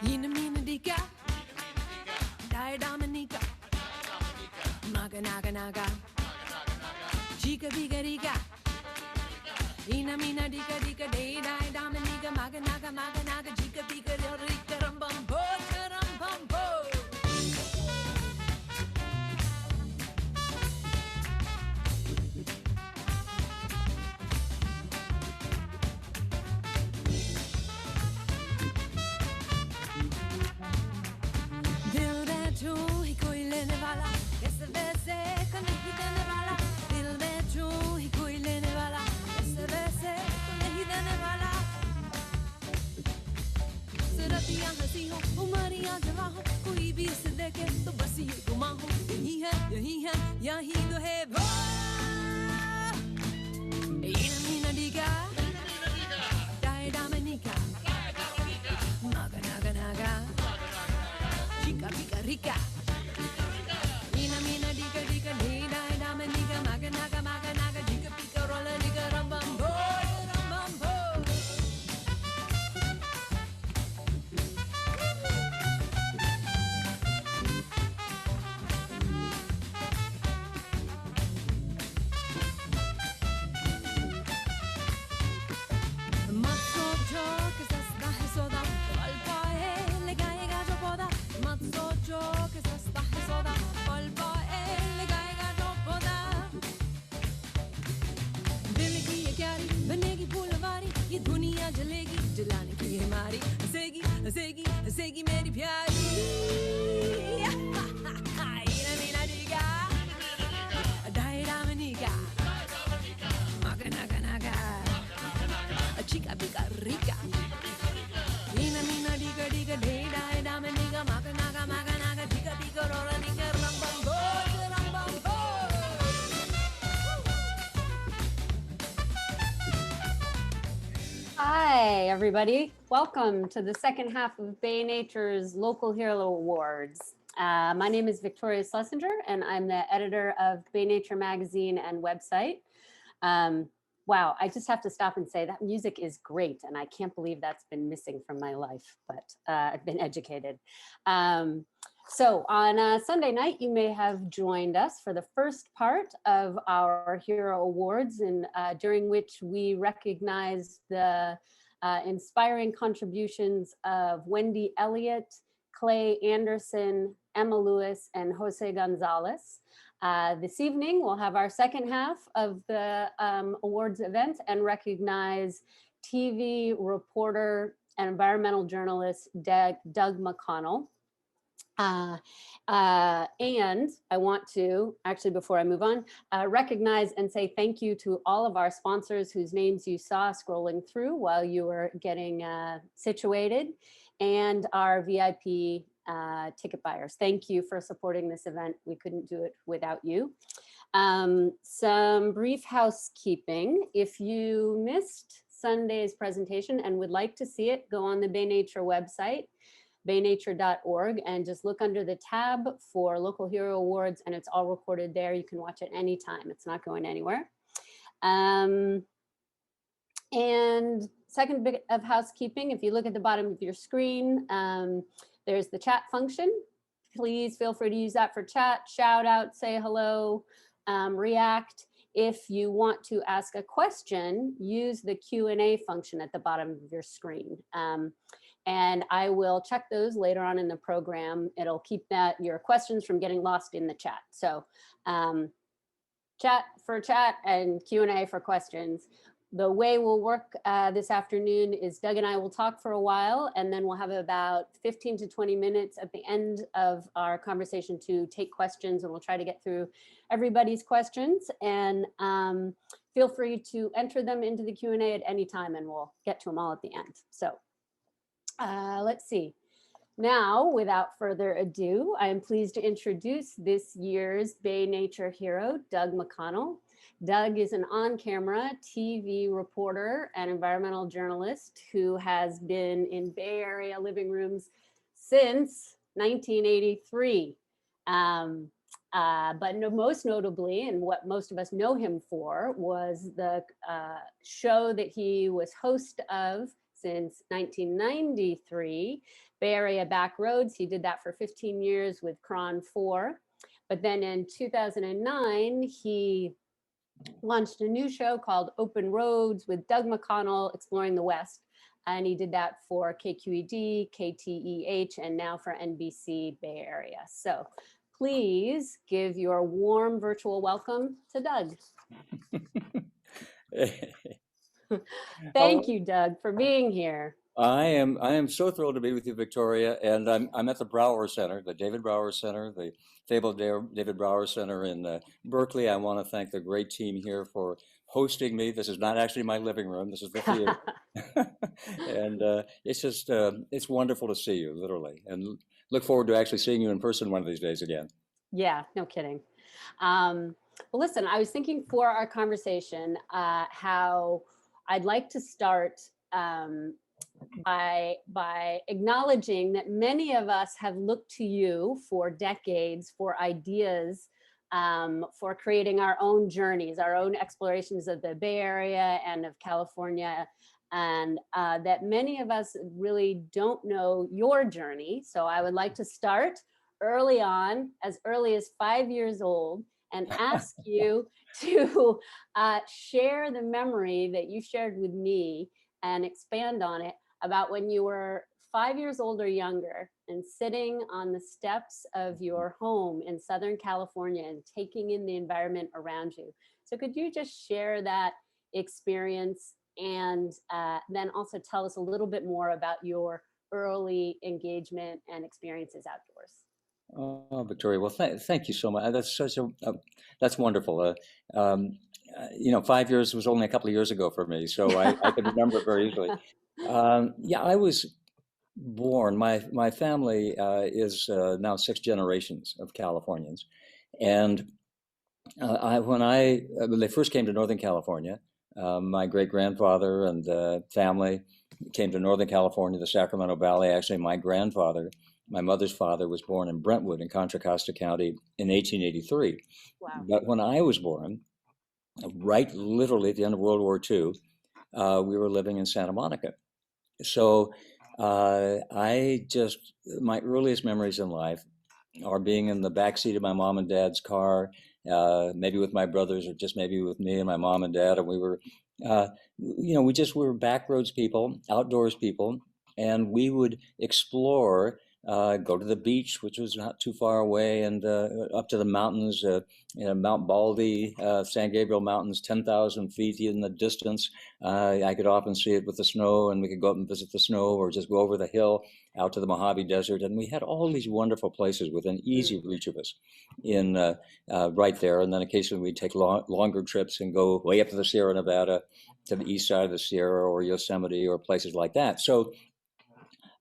Eena Meena Deeka, Diablo, Maga Naga Naga, Jika Bika Rika, Eena Meena Deeka Deeka Day Dai Dominica, Maga Naga Maga Naga, Jika Bika Rika Rambambo, Rambambo. कोई भी इसे देखे तो बस ये गुमा हो यही है यही तो है Eena Meena Deeka, Diablo, Maga Naga Naga, Jika Bika Rika, Eena Meena Deeka Deeka Diablo, Maga Naga Maga Naga, Jika Bika Rolla Nika Rambambo, Rambambo. दुनिया जलेगी जलाने की है हमारी हंसेगी हंसेगी हंसेगी मेरी प्यारी Eena Meena Deeka, Diablo, Maga Naga Naga, Jika Bika Rika, Eena Meena Deeka Deeka Diablo, Maga Naga Maga Naga, Jika Bika Rolla Nika Rambambo, Rambambo. Hi, everybody. Welcome to the second half of Bay Nature's Local Hero Awards. My name is Victoria Schlesinger, and I'm the editor of Bay Nature magazine and website. Wow, I just have to stop and say that music is great, and I can't believe that's been missing from my life, but I've been educated. So on Sunday night, you may have joined us for the first part of our Hero Awards, during which we recognize the inspiring contributions of Wendy Elliott, Clay Anderson, Emma Lewis, and Jose Gonzalez. This evening, we'll have our second half of the awards event and recognize TV reporter and environmental journalist Doug McConnell. And I want to, actually before I move on, recognize and say thank you to all of our sponsors whose names you saw scrolling through while you were getting situated, and our VIP ticket buyers. Thank you for supporting this event. We couldn't do it without you. Some brief housekeeping. If you missed Sunday's presentation and would like to see it, go on the Bay Nature website, baynature.org, and just look under the tab for Local Hero Awards, and it's all recorded there. You can watch it anytime. It's not going anywhere. And second bit of housekeeping, if you look at the bottom of your screen, there's the chat function. Please feel free to use that for chat, shout out, say hello, react. If you want to ask a question, use the Q&A function at the bottom of your screen. And I will check those later on in the program. It'll keep your questions from getting lost in the chat. So chat for chat and Q&A for questions. The way we'll work this afternoon is Doug and I will talk for a while, and then we'll have about 15 to 20 minutes at the end of our conversation to take questions, and we'll try to get through everybody's questions. And feel free to enter them into the Q&A at any time, and we'll get to them all at the end. So let's see. Now, without further ado, I am pleased to introduce this year's Bay Nature hero, Doug McConnell. Doug is an on-camera TV reporter and environmental journalist who has been in Bay Area living rooms since 1983. But most notably, and what most of us know him for, was the show that he was host of since 1993. Bay Area Back Roads, he did that for 15 years with Cron 4. But then in 2009, he launched a new show called Open Roads with Doug McConnell, Exploring the West. And he did that for KQED, KTEH, and now for NBC Bay Area. So please give your warm virtual welcome to Doug. Thank you, Doug, for being here. I am so thrilled to be with you, Victoria, and I'm at the Brower Center, the David Brower Center, the fabled David Brower Center in Berkeley. I want to thank the great team here for hosting me. This is not actually my living room. This is the theater. And it's just, it's wonderful to see you, literally, and look forward to actually seeing you in person one of these days again. Yeah, no kidding. Well, listen, I was thinking for our conversation how I'd like to start by acknowledging that many of us have looked to you for decades for ideas for creating our own journeys, our own explorations of the Bay Area and of California, and that many of us really don't know your journey. So I would like to start early on, as early as 5 years old, and ask you to share the memory that you shared with me and expand on it about when you were 5 years old or younger and sitting on the steps of your home in Southern California and taking in the environment around you. So could you just share that experience and then also tell us a little bit more about your early engagement and experiences outdoors? Oh, Victoria, well, thank you so much. That's such a, that's wonderful. You know, 5 years was only a couple of years ago for me, so I can remember it very easily. Yeah, I was born. My family is now 6 generations of Californians, and when they first came to Northern California, my great grandfather and family came to Northern California, the Sacramento Valley. Actually, my grandfather, my mother's father, was born in Brentwood in Contra Costa County in 1883. Wow. But when I was born, right literally at the end of World War II, we were living in Santa Monica. So my earliest memories in life are being in the backseat of my mom and dad's car, maybe with my brothers or just maybe with me and my mom and dad. And we were, you know, we were backroads people, outdoors people, and we would explore, go to the beach, which was not too far away, and up to the mountains, Mount Baldy, San Gabriel Mountains, 10,000 feet in the distance. I could often see it with the snow, and we could go up and visit the snow or just go over the hill out to the Mojave Desert. And we had all these wonderful places within easy reach of us in right there. And then occasionally we'd take longer trips and go way up to the Sierra Nevada, to the east side of the Sierra or Yosemite or places like that. So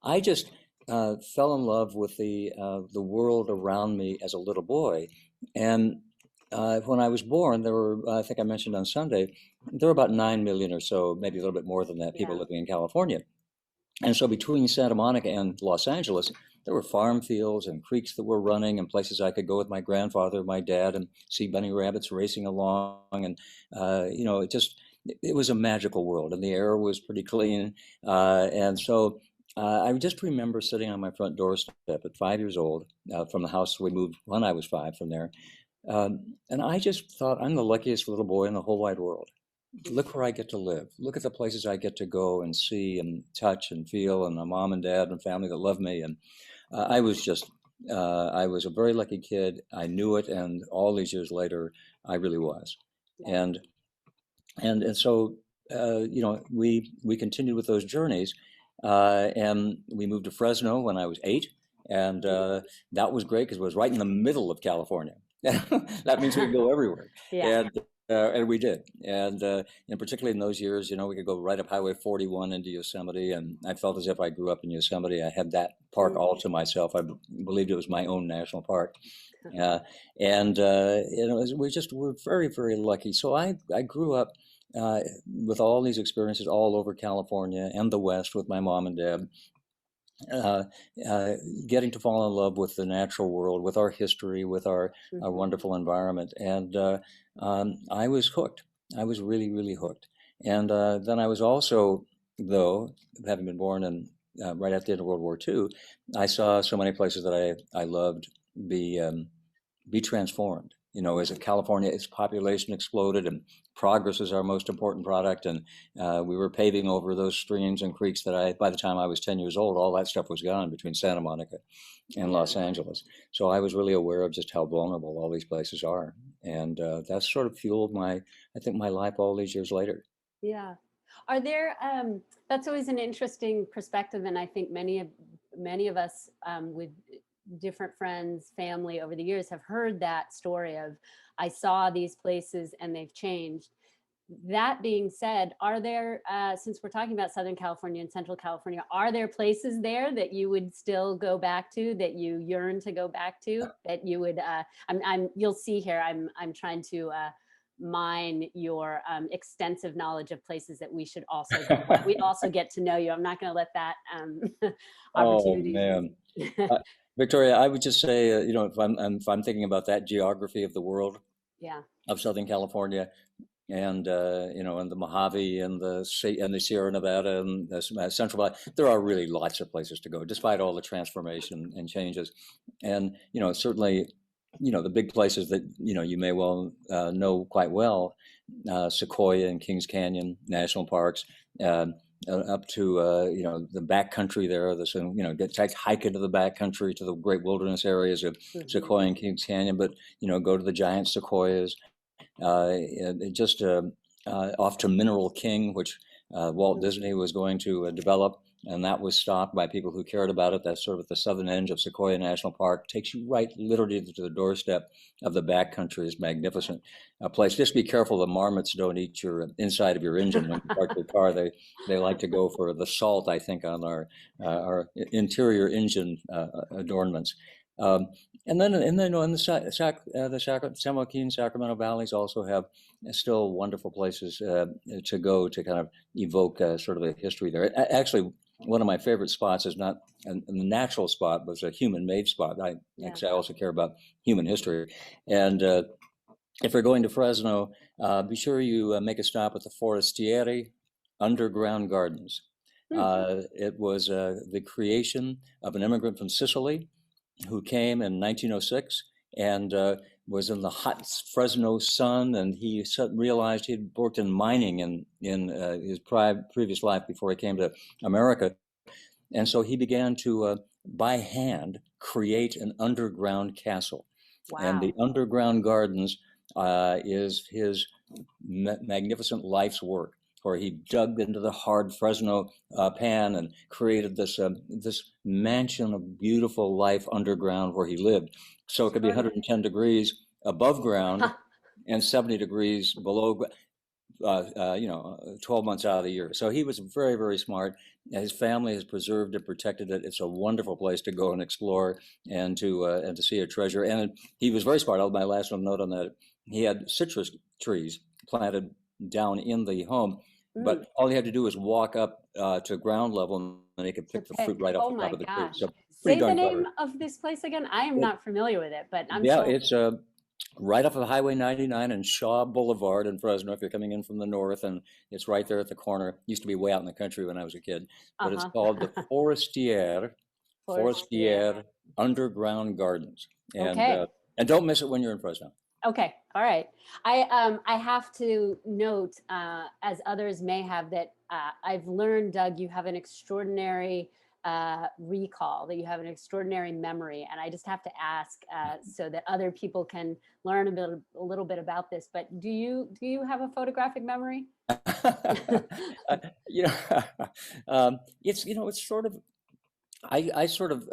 I just fell in love with the world around me as a little boy. And when I was born, there were, I think I mentioned on Sunday, there were about 9 million or so, maybe a little bit more than that, people living in California. And so between Santa Monica and Los Angeles, there were farm fields and creeks that were running and places I could go with my grandfather, my dad, and see bunny rabbits racing along. And, you know, it was a magical world, and the air was pretty clean. And so I just remember sitting on my front doorstep at 5 years old from the house we moved when I was 5 from there. And I just thought, I'm the luckiest little boy in the whole wide world. Look where I get to live. Look at the places I get to go and see and touch and feel, and my mom and dad and family that love me. And I was a very lucky kid. I knew it, and all these years later, I really was. And so, you know, we continued with those journeys. And we moved to Fresno when I was 8, and that was great because it was right in the middle of California. That means we could go everywhere, and we did. And particularly in those years, you know, we could go right up Highway 41 into Yosemite, and I felt as if I grew up in Yosemite. I had that park all to myself. I believed it was my own national park. You know, we're very, very lucky. So I grew up with all these experiences all over California and the West with my mom and dad, getting to fall in love with the natural world, with our history, with our wonderful environment. And I was hooked. I was really, really hooked. And then I was also though, having been born in right at the end of World War II, I saw so many places that I loved be transformed. You know, as California, its population exploded, and progress is our most important product. And we were paving over those streams and creeks that by the time I was 10 years old, all that stuff was gone between Santa Monica and Los Angeles. So I was really aware of just how vulnerable all these places are. And that's sort of fueled I think my life all these years later. Yeah. Are there, that's always an interesting perspective. And I think many of us with different friends, family over the years have heard that story of, I saw these places and they've changed. That being said, are there, since we're talking about Southern California and Central California, are there places there that you would still go back to, that you yearn to go back to, that you would, you'll see here, I'm trying to mine your extensive knowledge of places that we should also we also get to know you. I'm not going to let that opportunity. Oh man, Victoria, I would just say, you know, if I'm thinking about that geography of the world, of Southern California, and you know, and the Mojave and the Sierra Nevada and the Central Valley, there are really lots of places to go, despite all the transformation and changes. And you know, certainly, you know, the big places that, you know, you may well know quite well, Sequoia and Kings Canyon National Parks, up to, you know, the backcountry there, you know, hike into the backcountry to the great wilderness areas of Sequoia and Kings Canyon, but, you know, go to the giant sequoias, just off to Mineral King, which Walt Disney was going to develop. And that was stopped by people who cared about it. That's sort of at the southern edge of Sequoia National Park. Takes you right literally to the doorstep of the backcountry. It's magnificent place. Just be careful the marmots don't eat your inside of your engine when you park your car. They like to go for the salt, I think, on our interior engine adornments. And then in the San Joaquin, Sacramento valleys also have still wonderful places to go to kind of evoke sort of a history there. Actually, one of my favorite spots is not a natural spot, but it's a human-made spot. I also care about human history. And if you're going to Fresno, be sure you make a stop at the Forestieri Underground Gardens. It was the creation of an immigrant from Sicily who came in 1906 and was in the hot Fresno sun, and he realized he'd worked in mining in his previous life before he came to America. And so he began to, by hand, create an underground castle. Wow. And the underground gardens is his magnificent life's work, where he dug into the hard Fresno pan and created this mansion of beautiful life underground where he lived. So it could be 110 degrees above ground and 70 degrees below, 12 months out of the year. So he was very, very smart. His family has preserved and protected it. It's a wonderful place to go and explore and to see a treasure. And he was very smart. My last note on that, he had citrus trees planted down in the home. But all he had to do was walk up to ground level, and he could pick the fruit right off the top of the tree. So say the name of this place again. I am not familiar with it, but I'm sure. It's right off of Highway 99 and Shaw Boulevard in Fresno if you're coming in from the north, and it's right there at the corner. It used to be way out in the country when I was a kid, but it's called the Forestieri Underground Gardens. And don't miss it when you're in Fresno. Okay. All right. I have to note, as others may have, that I've learned, Doug, you have an extraordinary recall, that you have an extraordinary memory. And I just have to ask so that other people can learn a little bit about this. But do you have a photographic memory? It's sort of, I sort of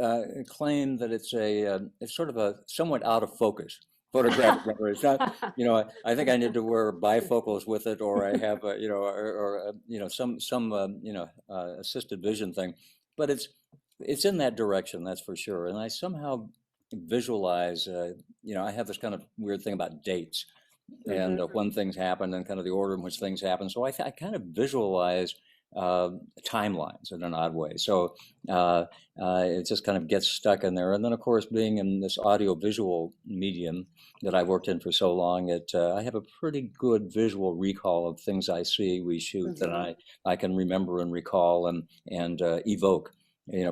claim that it's sort of a somewhat out of focus photographic memory. It's not, I think I need to wear bifocals with it, or I have, some assisted vision thing. But it's in that direction, that's for sure. And I somehow visualize, I have this kind of weird thing about dates and when things happen and kind of the order in which things happen. So I kind of visualize timelines in an odd way. So it just kind of gets stuck in there. And then, of course, being in this audio-visual medium that I've worked in for so long, I have a pretty good visual recall of things I see, we shoot, that I can remember and recall and evoke,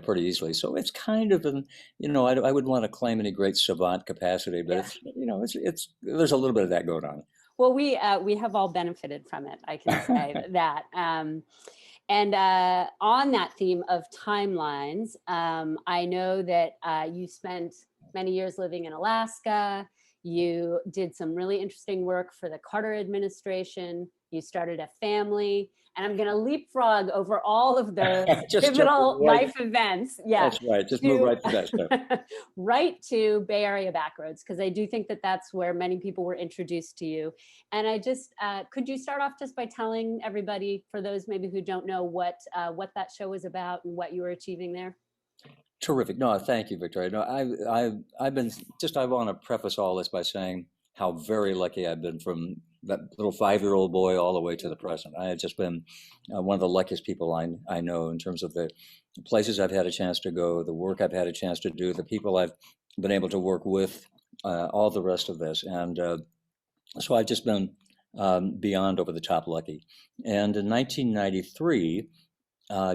pretty easily. So it's kind of an, I wouldn't want to claim any great savant capacity, but it's there's a little bit of that going on. Well, we have all benefited from it, I can say that. And on that theme of timelines, I know that you spent many years living in Alaska. You did some really interesting work for the Carter administration. You started a family. And I'm going to leapfrog over all of those pivotal life events. Yeah, that's right. Just move right to that stuff. Right to Bay Area Backroads, because I do think that that's where many people were introduced to you. And I just, could you start off just by telling everybody, for those maybe who don't know, what that show was about and what you were achieving there? Terrific. No, thank you, Victoria. No, I want to preface all this by saying how very lucky I've been from that little 5-year-old boy all the way to the present. I have just been one of the luckiest people I know in terms of the places I've had a chance to go, the work I've had a chance to do, the people I've been able to work with, all the rest of this. And so I've just been beyond over the top lucky. And in 1993,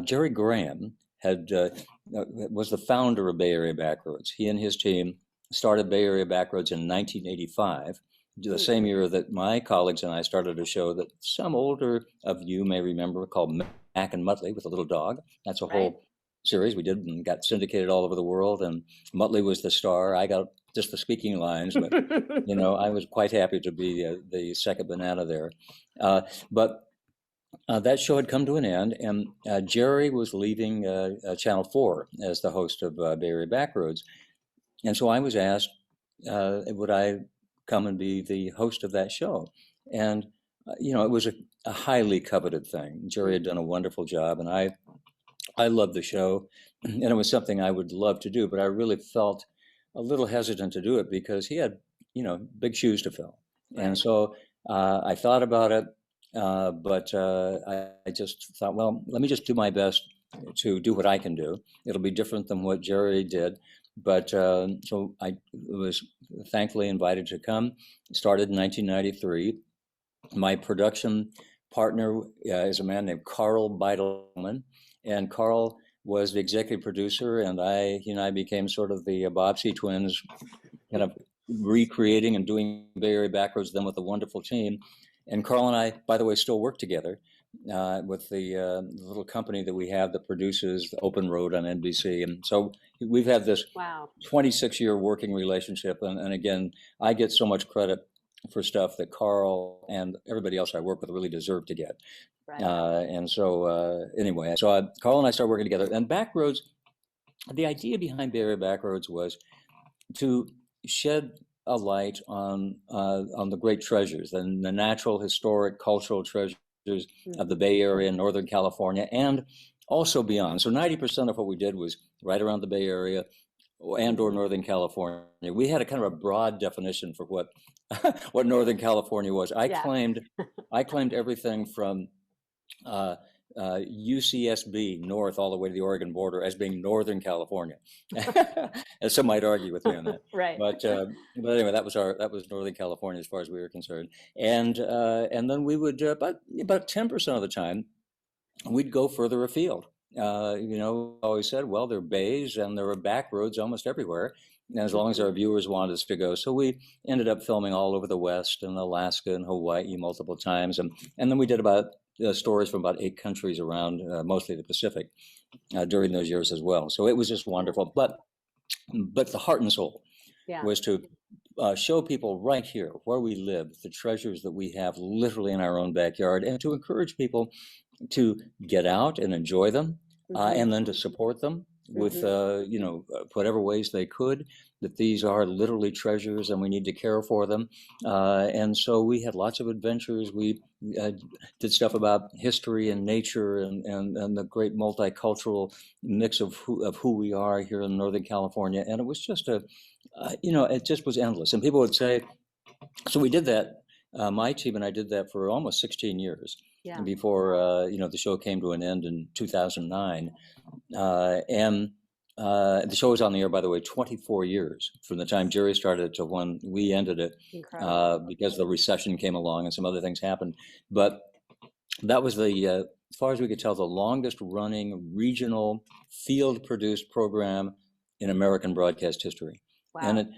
Jerry Graham was the founder of Bay Area Backroads. He and his team started Bay Area Backroads in 1985, the same year that my colleagues and I started a show that some older of you may remember called Mac and Muttley with a little dog. That's a whole series we did and got syndicated all over the world. And Muttley was the star. I got just the speaking lines, but I was quite happy to be the second banana there. But that show had come to an end, and Jerry was leaving Channel 4 as the host of Bay Area Backroads. And so I was asked, would I come and be the host of that show? And, it was a highly coveted thing. Jerry had done a wonderful job, and I loved the show, and it was something I would love to do, but I really felt a little hesitant to do it because he had, big shoes to fill. And so I thought about it, but I just thought, well, let me just do my best to do what I can do. It'll be different than what Jerry did. But so I was thankfully invited to come. Started in 1993. My production partner is a man named Carl Beidelman, and Carl was the executive producer, and he and I became sort of the Bobbsey twins, kind of recreating and doing Bay Area Backroads then with a wonderful team. And Carl and I, by the way, still work together with the little company that we have that produces the Open Road on NBC. And so we've had this 26-year working relationship. And again, I get so much credit for stuff that Carl and everybody else I work with really deserve to get. Right. And so anyway, so Carl and I started working together. And Backroads, the idea behind Bay Area Backroads was to shed a light on the great treasures and the natural, historic, cultural treasures of the Bay Area and Northern California, and also beyond. So 90% of what we did was right around the Bay Area and or Northern California. We had a kind of a broad definition for what what Northern California was. I claimed everything from UCSB north all the way to the Oregon border as being Northern California. And some might argue with me on that. Right. But anyway, that was Northern California as far as we were concerned. And then we would about 10% of the time we'd go further afield. Always said, well, there are bays and there are back roads almost everywhere, as long as our viewers wanted us to go. So we ended up filming all over the West and Alaska and Hawaii multiple times. And then we did about stories from about 8 countries around, mostly the Pacific, during those years as well. So it was just wonderful. But the heart and soul was to show people right here where we live, the treasures that we have literally in our own backyard, and to encourage people to get out and enjoy them, and then to support them with whatever ways they could, that these are literally treasures and we need to care for them. And so we had lots of adventures. We did stuff about history and nature and the great multicultural mix of who we are here in Northern California. And it was just it just was endless. And people would say, so we did that, my team and I did that for almost 16 years. Yeah. before the show came to an end in 2009. And the show was on the air, by the way, 24 years from the time Jerry started to when we ended it, because the recession came along and some other things happened. But that was as far as we could tell, the longest running regional field produced program in American broadcast history. Wow. And it,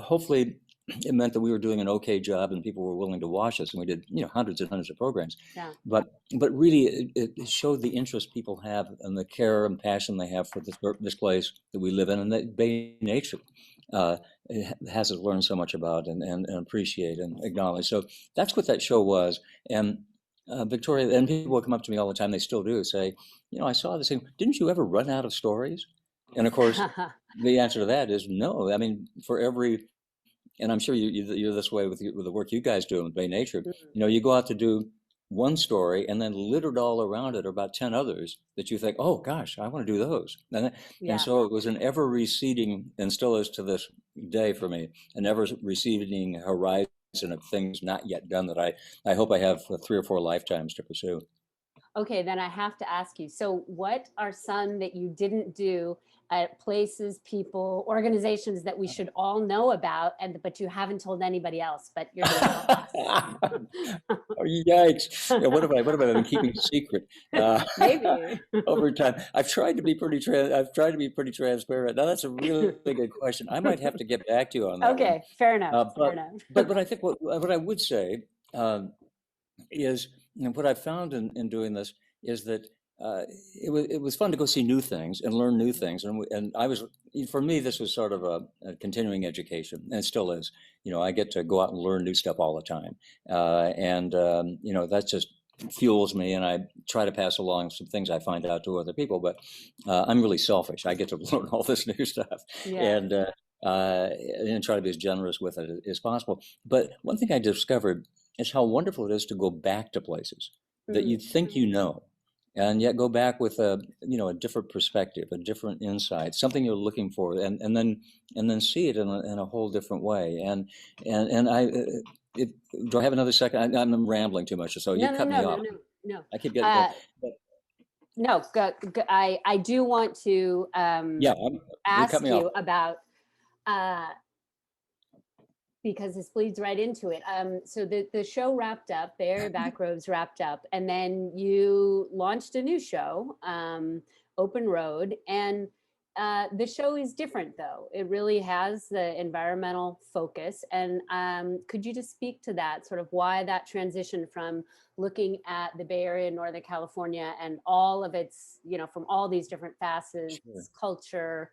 hopefully it meant that we were doing an okay job and people were willing to watch us, and we did, hundreds and hundreds of programs. Yeah. But really it showed the interest people have and the care and passion they have for this place that we live in, and that Bay Nature has us learn so much about and appreciate and acknowledge. So that's what that show was. And Victoria, and people will come up to me all the time, they still do, say, I saw this thing, didn't you ever run out of stories? And of course, the answer to that is no. I mean, for every, and I'm sure you're this way with the work you guys do with Bay Nature, you go out to do one story, and then littered all around it are about 10 others that you think, oh gosh, I want to do those. And so it was an ever receding, and still is to this day for me, an ever receding horizon of things not yet done that I hope I have 3 or 4 lifetimes to pursue. Okay, then I have to ask you, so what are some that you didn't do at places, people, organizations that we should all know about, but you haven't told anybody else, but you're going to tell us? Oh, yikes. Yeah, what have I been keeping secret? Maybe. Over time. I've tried to be pretty transparent. Now that's a really good question. I might have to get back to you on that. Okay, one. fair enough. But I think what I would say is, what I've found in doing this is that it was fun to go see new things and learn new things, and for me this was sort of a continuing education, and it still is. I get to go out and learn new stuff all the time, and that just fuels me, and I try to pass along some things I find out to other people. But I'm really selfish. I get to learn all this new stuff, and try to be as generous with it as possible. But one thing I discovered is how wonderful it is to go back to places that you think and yet go back with a different perspective, a different insight, something you're looking for, and then see it in a whole different way. And do I have another second? I'm rambling too much, so you cut me off. No. I keep getting. No, I do want to ask you about. Because this bleeds right into it. So the show wrapped up, Bay Area Backrobes wrapped up, and then you launched a new show, Open Road, and the show is different though. It really has the environmental focus, and could you just speak to that, sort of why that transition from looking at the Bay Area, Northern California, and all of its, from all these different facets, culture,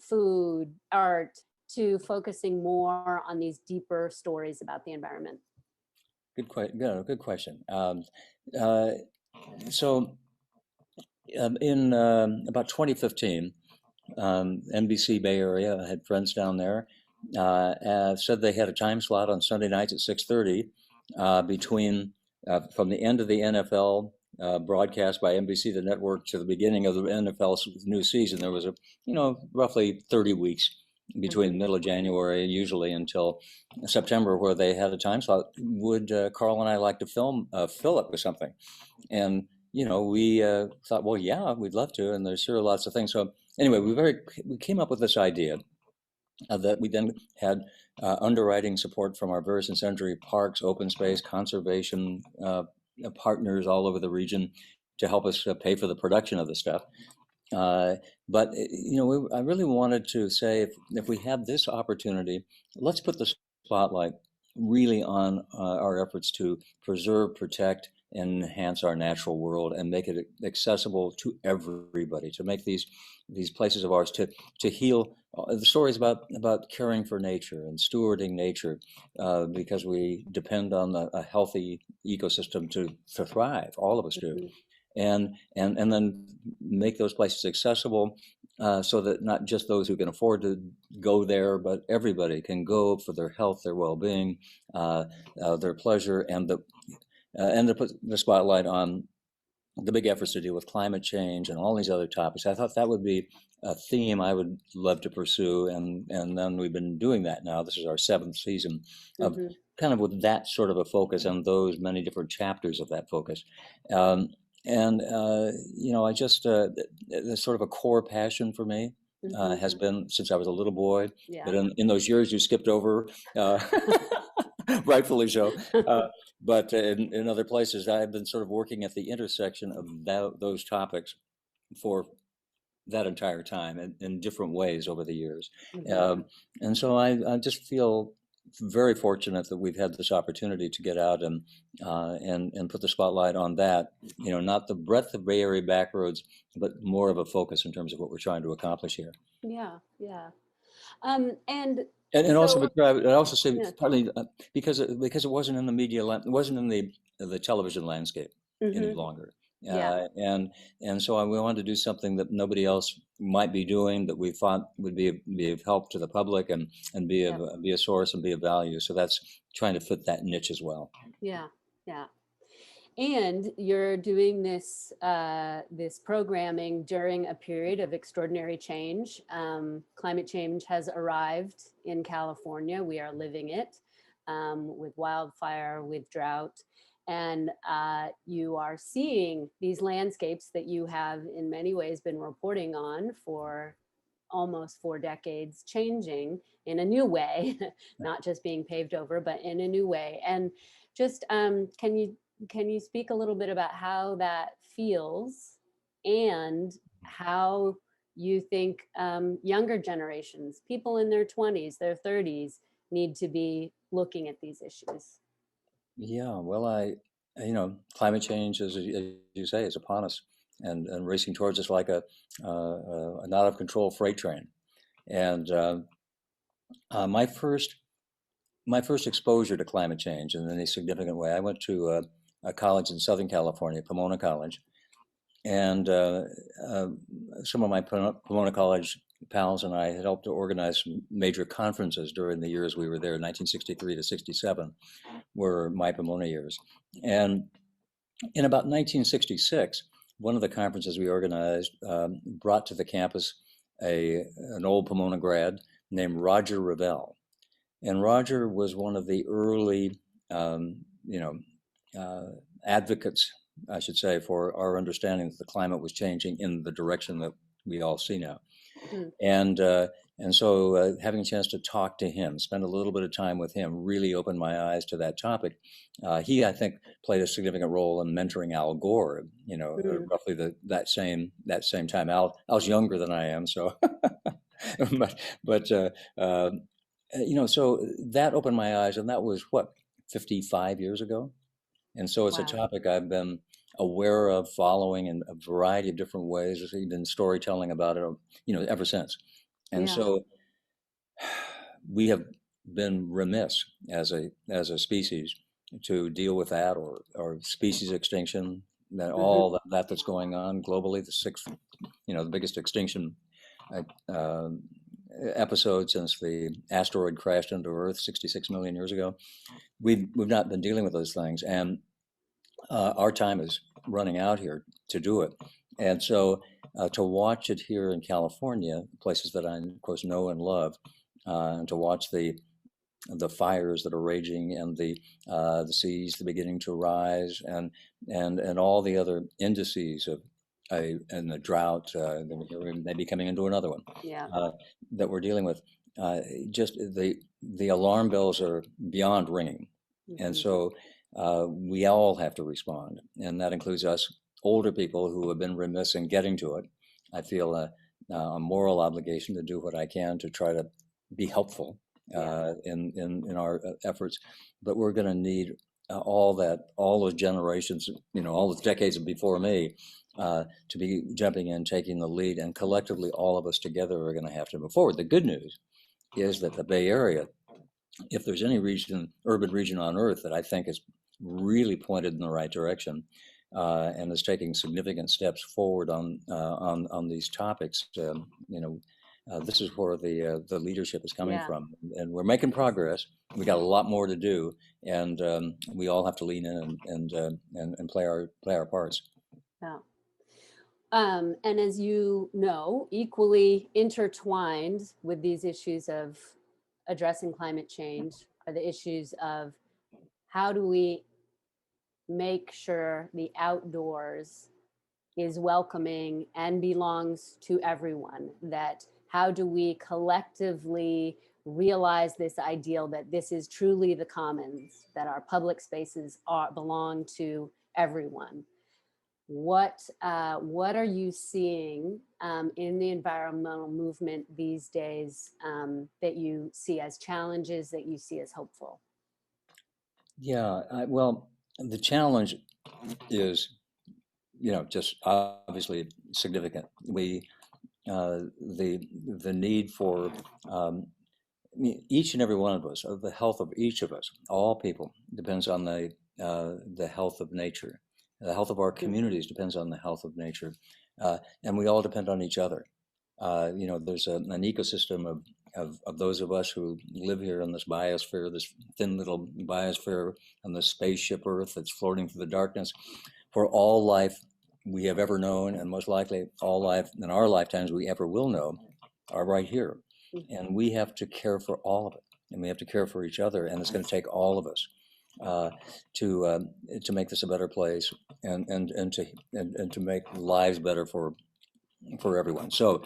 food, art, to focusing more on these deeper stories about the environment? Good question. So in about 2015, NBC Bay Area, I had friends down there, said they had a time slot on Sunday nights at 6:30 between from the end of the NFL broadcast by NBC, the network, to the beginning of the NFL's new season. There was roughly 30 weeks between the middle of January, usually, until September, where they had a time slot. Would Carl and I like to fill it with something? And we thought, well, yeah, we'd love to, and there's sure lots of things. So anyway, we came up with this idea that we then had underwriting support from our various and sundry parks, open space, conservation partners all over the region to help us pay for the production of the stuff. But I really wanted to say, if we have this opportunity, let's put the spotlight really on our efforts to preserve, protect, and enhance our natural world, and make it accessible to everybody. To make these places of ours to heal. The stories about caring for nature and stewarding nature, because we depend on a healthy ecosystem to thrive. All of us do. And then make those places accessible, so that not just those who can afford to go there, but everybody can go for their health, their well-being, their pleasure, and to put the spotlight on the big efforts to deal with climate change and all these other topics. I thought that would be a theme I would love to pursue, and then we've been doing that now. This is our 7th season of kind of with that sort of a focus and those many different chapters of that focus. I just, there's sort of a core passion for me. Has been since I was a little boy, but in those years you skipped over, rightfully so. But in other places, I've been sort of working at the intersection of those topics for that entire time in different ways over the years. And so I just feel very fortunate that we've had this opportunity to get out and put the spotlight on that, not the breadth of Bay Area backroads, but more of a focus in terms of what we're trying to accomplish here. Yeah. And so, also, I'd also say partly because it wasn't in the media, it wasn't in the television landscape any longer. And so we wanted to do something that nobody else might be doing, that we thought would be of help to the public and be a source and be of value. So that's trying to fit that niche as well. Yeah. And you're doing this this programming during a period of extraordinary change. Climate change has arrived in California. We are living it with wildfire, with drought. And you are seeing these landscapes that you have in many ways been reporting on for almost 4 decades changing in a new way, not just being paved over, but in a new way. And just can you speak a little bit about how that feels and how you think younger generations, people in their 20s, their 30s, need to be looking at these issues? Yeah, well, climate change, as you say, is upon us and racing towards us like an out of control freight train. And my first exposure to climate change in any significant way, I went to a college in Southern California, Pomona College, and some of my Pomona College pals and I had helped to organize some major conferences during the years we were there. 1963 to 67 were my Pomona years. And in about 1966, one of the conferences we organized brought to the campus an old Pomona grad named Roger Revell. And Roger was one of the early, advocates, I should say, for our understanding that the climate was changing in the direction that we all see now. And so having a chance to talk to him, spend a little bit of time with him, really opened my eyes to that topic. He, I think, played a significant role in mentoring Al Gore, roughly that same time. Al's younger than I am, so, so that opened my eyes, and that was 55 years ago. And so it's a topic I've been aware of, following in a variety of different ways. There's been storytelling about it, ever since. And so we have been remiss as a species to deal with that or species extinction, that all that's going on globally. The biggest extinction episode since the asteroid crashed into Earth 66 million years ago. We've not been dealing with those things, and our time is running out here to do it. And so to watch it here in California, places that I, of course, know and love, and to watch the fires that are raging and the seas that are beginning to rise and all the other indices of and the drought, maybe coming into another one that we're dealing with. Just the alarm bells are beyond ringing. And so we all have to respond. And that includes us older people who have been remiss in getting to it. I feel a moral obligation to do what I can to try to be helpful in our efforts. But we're going to need all those generations, all those decades before me, to be jumping in, taking the lead, and collectively all of us together are going to have to move forward. The good news is that the Bay Area, if there's any urban region on Earth that I think is really pointed in the right direction and is taking significant steps forward on these topics, this is where the leadership is coming from, and we're making progress. We got a lot more to do, and we all have to lean in and play our parts. Yeah. And as you know, equally intertwined with these issues of addressing climate change are the issues of how do we make sure the outdoors is welcoming and belongs to everyone? That how do we collectively realize this ideal that this is truly the commons, that our public spaces belong to everyone? What are you seeing in the environmental movement these days that you see as challenges, that you see as hopeful? Yeah, well, the challenge is, just obviously significant. The need for each and every one of us, the health of each of us, all people, depends on the health of nature. The health of our communities depends on the health of nature, and we all depend on each other. There's an ecosystem of those of us who live here in this biosphere, this thin little biosphere on the spaceship Earth that's floating through the darkness. For all life we have ever known, and most likely all life in our lifetimes we ever will know, are right here. And we have to care for all of it, and we have to care for each other, and it's going to take all of us to make this a better place, and to make lives better for everyone. So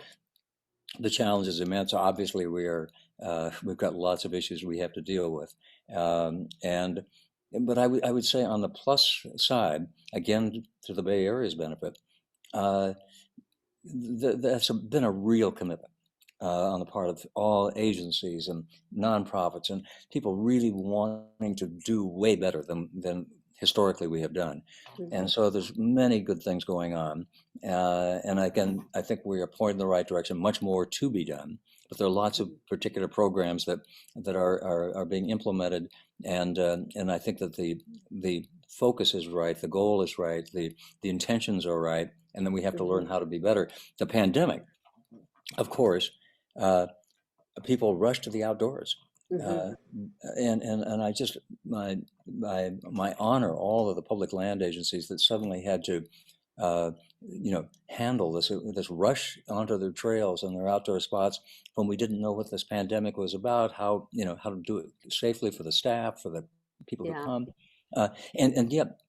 the challenge is immense. Obviously, we've got lots of issues we have to deal with, but I would say on the plus side, again to the Bay Area's benefit, that's been a real commitment on the part of all agencies and nonprofits and people really wanting to do way better than historically we have done. And so there's many good things going on. And again, I think we are pointing in the right direction, much more to be done. But there are lots of particular programs that are being implemented. And I think that the focus is right, the goal is right, the intentions are right. And then we have to learn how to be better. The pandemic, of course, people rush to the outdoors. And I just my honor all of the public land agencies that suddenly had to handle this rush onto their trails and their outdoor spots when we didn't know what this pandemic was about, how to do it safely for the staff, for the people who come, and yet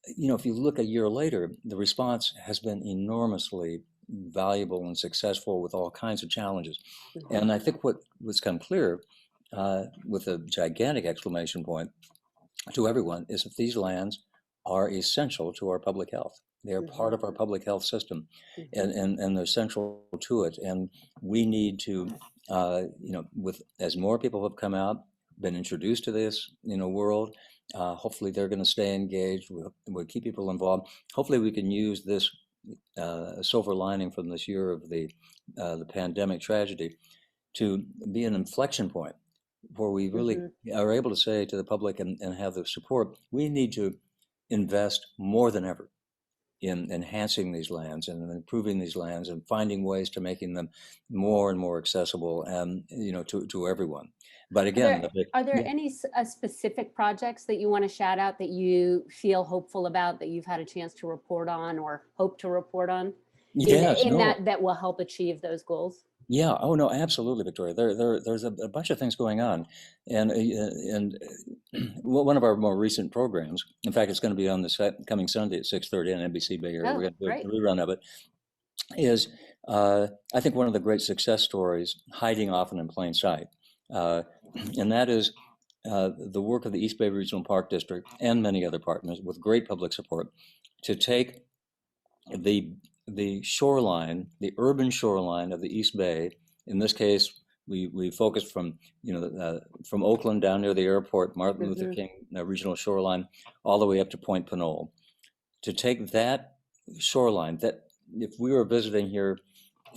if you look a year later, the response has been enormously valuable and successful with all kinds of challenges. And I think what's come clear with a gigantic exclamation point to everyone is that these lands are essential to our public health. They are part of our public health system, and they're central to it. And we need to, with as more people have come out, been introduced to this world, hopefully they're going to stay engaged. We'll keep people involved. Hopefully we can use this silver lining from this year of the pandemic tragedy to be an inflection point where we really are able to say to the public and have the support, we need to invest more than ever in enhancing these lands and improving these lands and finding ways to making them more and more accessible and to everyone. But again, are there any specific projects that you want to shout out that you feel hopeful about, that you've had a chance to report on or hope to report on? Yes, that will help achieve those goals? Yeah. Oh no, absolutely, Victoria. There's a bunch of things going on, and one of our more recent programs. In fact, it's going to be on this coming Sunday at 6:30 on NBC Bay Area. We're going to do a rerun of it. Is I think one of the great success stories hiding often in plain sight, and that is the work of the East Bay Regional Park District and many other partners with great public support to take the shoreline, the urban shoreline of the East Bay. In this case, we focused from from Oakland down near the airport, Martin Luther King regional shoreline, all the way up to Point Pinole. To take that shoreline, that if we were visiting here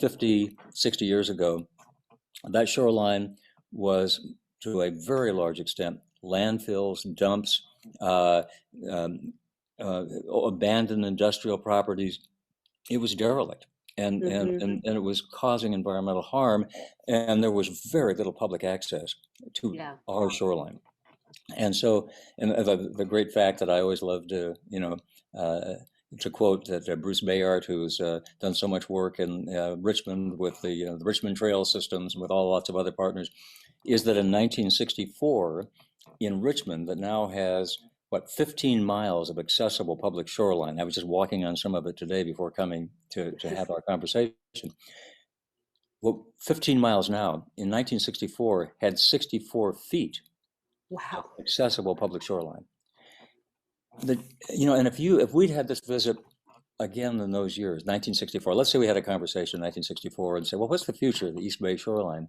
50, 60 years ago, that shoreline was to a very large extent landfills, dumps, abandoned industrial properties. It was derelict, and it was causing environmental harm, and there was very little public access to our shoreline. And so, and the great fact that I always love to quote that Bruce Bayart, who's done so much work in Richmond with the Richmond Trail systems, with lots of other partners, is that in 1964, in Richmond, that now has what, 15 miles of accessible public shoreline. I was just walking on some of it today before coming to have our conversation. Well, 15 miles now in 1964 had 64 feet of Wow. accessible public shoreline. And if we'd had this visit again in those years, 1964, let's say we had a conversation in 1964 and say, well, what's the future of the East Bay shoreline?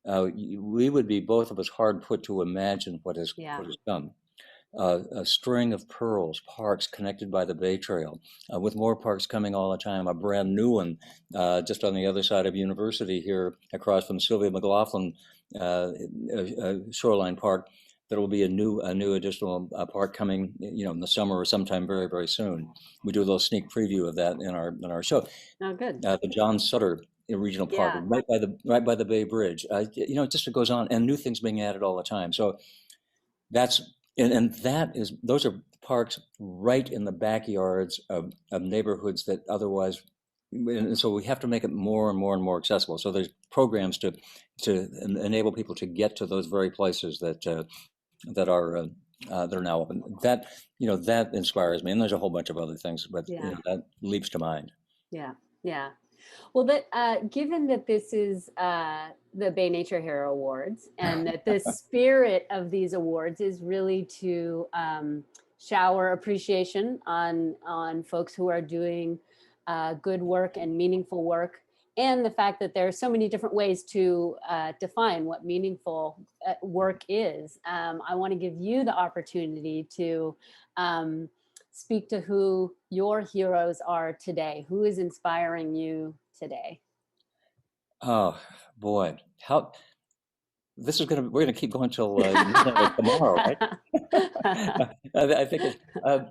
We would be, both of us, hard put to imagine what has come. A string of pearls, parks connected by the Bay Trail, with more parks coming all the time. A brand new one just on the other side of University here, across from Sylvia McLaughlin Shoreline Park. There will be a new additional park coming, in the summer or sometime very, very soon. We do a little sneak preview of that in our show. Oh, good. The John Sutter Regional Park, right by the Bay Bridge. It just goes on, and new things being added all the time. So that's those are parks right in the backyards of neighborhoods that otherwise. And so we have to make it more and more and more accessible. So there's programs to enable people to get to those very places that are now open. That inspires me, and there's a whole bunch of other things, but that leaps to mind. Yeah. Well, given that this is the Bay Nature Hero Awards, and that the spirit of these awards is really to shower appreciation on folks who are doing good work and meaningful work, and the fact that there are so many different ways to define what meaningful work is, I want to give you the opportunity to speak to who your heroes are today. Who is inspiring you today? Oh boy, we're gonna keep going till tomorrow, right? I think I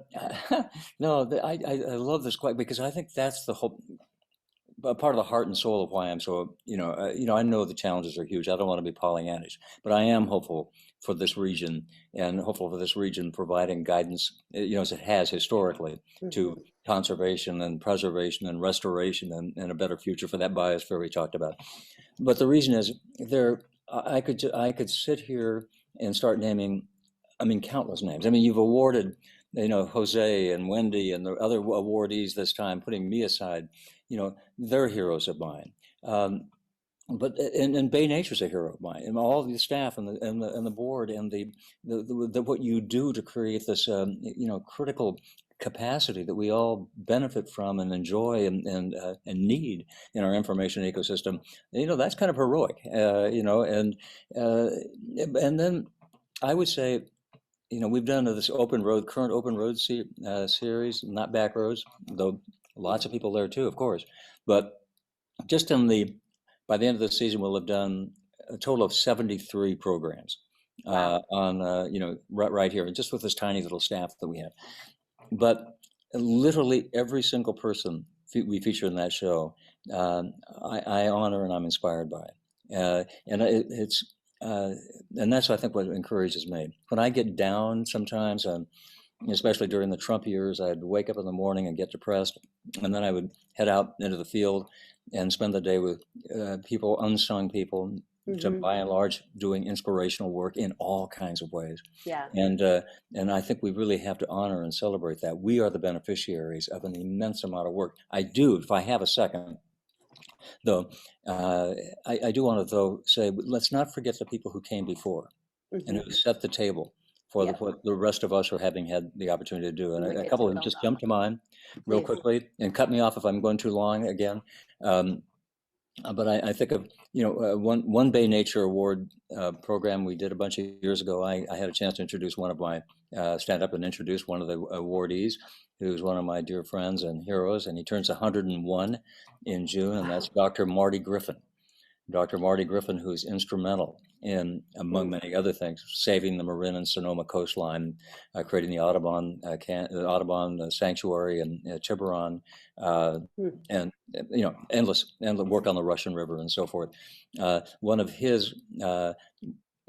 love this quite, because I think that's the whole part of the heart and soul of why I'm so, I know the challenges are huge. I don't want to be Pollyannish, but I am hopeful for this region, and hopeful for this region providing guidance, as it has historically, to conservation and preservation and restoration and a better future for that biosphere we talked about. But the reason is I could sit here and start naming, countless names. You've awarded, Jose and Wendy and the other awardees this time, putting me aside, they're heroes of mine. But Bay Nature's a hero of mine, and all the staff and the board and the what you do to create this critical capacity that we all benefit from and enjoy and need in our information ecosystem. That's kind of heroic. And then I would say, we've done this current open road series, not back roads, though lots of people there too, of course. But just by the end of the season, we'll have done a total of 73 programs right here, just with this tiny little staff that we have. But literally every single person we feature in that show, I honor and I'm inspired by. And that's, I think, what encourages me. When I get down sometimes, especially during the Trump years, I'd wake up in the morning and get depressed, and then I would head out into the field and spend the day with unsung people, to by and large doing inspirational work in all kinds of ways. Yeah. And I think we really have to honor and celebrate that. We are the beneficiaries of an immense amount of work. If I have a second, though, I do want to say, let's not forget the people who came before and who set the table for what the rest of us are having had the opportunity to do. And a couple of them just jump to mind real quickly, and cut me off if I'm going too long again. But I think of, one Bay Nature Award program we did a bunch of years ago. I had a chance to introduce one of my, stand up and introduce one of the awardees, who's one of my dear friends and heroes, and he turns 101 in June, and that's Dr. Marty Griffin. Dr. Marty Griffin, who's instrumental in, among many other things, saving the Marin and Sonoma coastline, creating the Audubon Sanctuary in Tiburon, and endless work on the Russian River and so forth. One of his,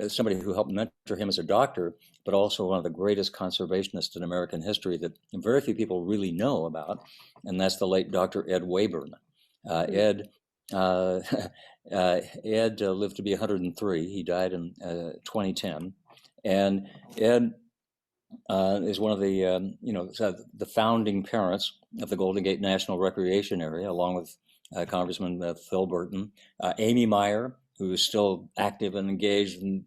somebody who helped mentor him as a doctor, but also one of the greatest conservationists in American history that very few people really know about, and that's the late Dr. Ed Wayburn. Ed lived to be 103. He died in 2010. And Ed is one of the, the founding parents of the Golden Gate National Recreation Area, along with Congressman Phil Burton, Amy Meyer, who is still active and engaged, and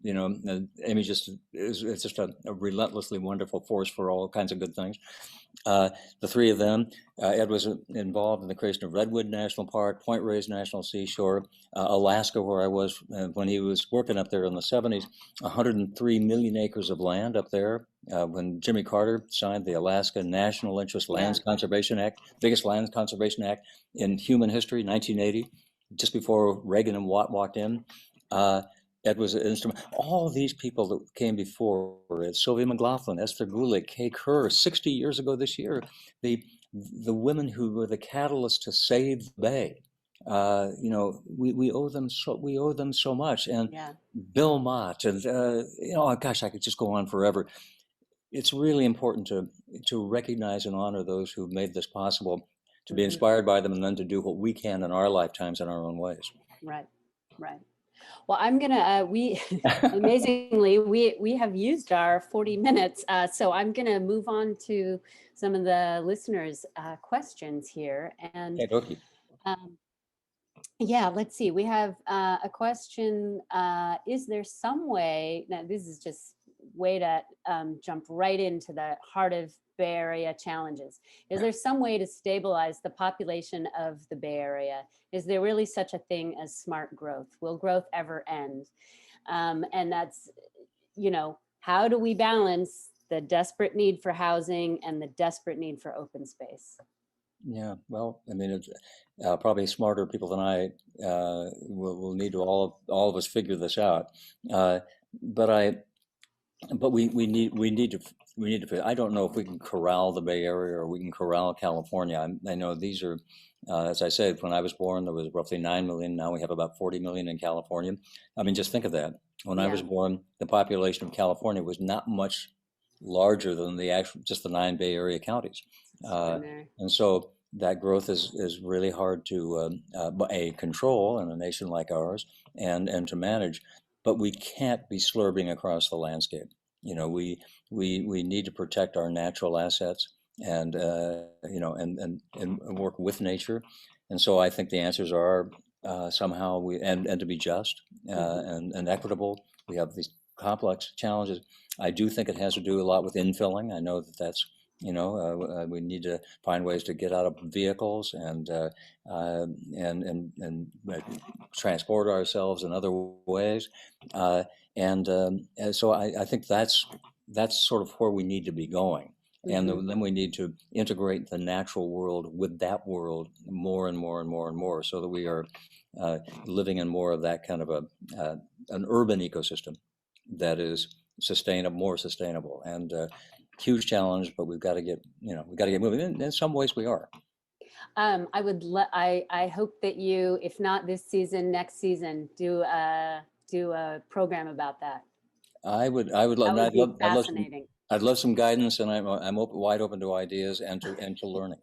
Amy is just a relentlessly wonderful force for all kinds of good things. The three of them, Ed was involved in the creation of Redwood National Park, Point Reyes National Seashore, Alaska, where I was when he was working up there in the 70s, 103 million acres of land up there. When Jimmy Carter signed the Alaska National Interest Lands Conservation Act, biggest land conservation act in human history, 1980, just before Reagan and Watt walked in. Ed was an instrument. All these people that came before it, Sylvia McLaughlin, Esther Gulick, Kay Kerr, 60 years ago this year, the women who were the catalyst to save the Bay. We owe them so much. And Bill Mott, and gosh, I could just go on forever. It's really important to recognize and honor those who made this possible, to be inspired by them, and then to do what we can in our lifetimes in our own ways. Right. Well, I'm gonna, amazingly, we have used our 40 minutes, so I'm gonna move on to some of the listeners' questions here. And let's see, we have a question, is there some way, now this is just way to jump right into the heart of Bay Area challenges. Is there some way to stabilize the population of the Bay Area? Is there really such a thing as smart growth? Will growth ever end? And that's, how do we balance the desperate need for housing and the desperate need for open space? Yeah, well, I mean, it's, probably smarter people than I will need to all of us figure this out. But we need to. I don't know if we can corral the Bay Area or we can corral California. I know these are, as I said, when I was born, there was roughly 9 million. Now we have about 40 million in California. I mean, just think of that. When I was born, the population of California was not much larger than just the 9 Bay Area counties, and so that growth is really hard to control in a nation like ours and to manage. But we can't be slurping across the landscape. We need to protect our natural assets and work with nature. And so I think the answers are somehow and to be just and equitable. We have these complex challenges. I do think it has to do a lot with infilling. I know that's we need to find ways to get out of vehicles and transport ourselves in other ways, and so I think that's sort of where we need to be going, and then we need to integrate the natural world with that world more and more and more and more, so that we are living in more of that kind of an urban ecosystem that is more sustainable, and huge challenge, but we've got to get moving. In some ways, we are. I hope that you, if not this season, next season, do a program about that. I would love. That would be fascinating. I'd love some guidance, and I'm wide open to ideas and to learning.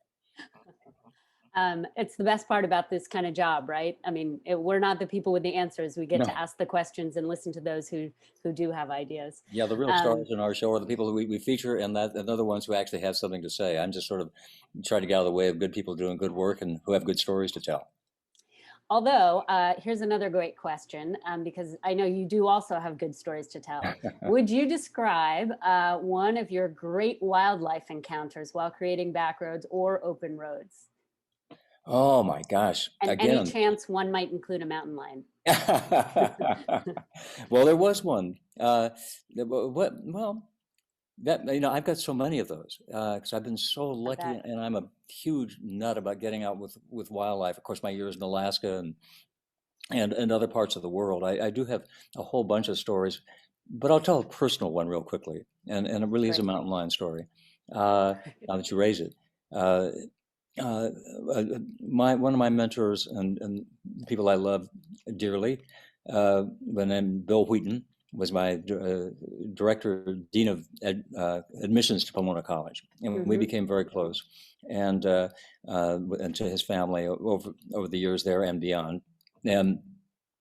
It's the best part about this kind of job, right? I mean, we're not the people with the answers. We get to ask the questions and listen to those who do have ideas. Yeah, the real stars in our show are the people who we feature, and they're the ones who actually have something to say. I'm just sort of trying to get out of the way of good people doing good work and who have good stories to tell. Although, here's another great question, because I know you do also have good stories to tell. Would you describe one of your great wildlife encounters while creating backroads or open roads? Oh my gosh! And again, any chance one might include a mountain lion? Well, there was one. I've got so many of those because I've been so lucky, and I'm a huge nut about getting out with wildlife. Of course, my years in Alaska and other parts of the world. I do have a whole bunch of stories, but I'll tell a personal one real quickly, and it really is a mountain lion story. Now that you raise it. One of my mentors and people I love dearly, by the name Bill Wheden, was my dean of admissions to Pomona College, and we became very close, and to his family over the years there and beyond. And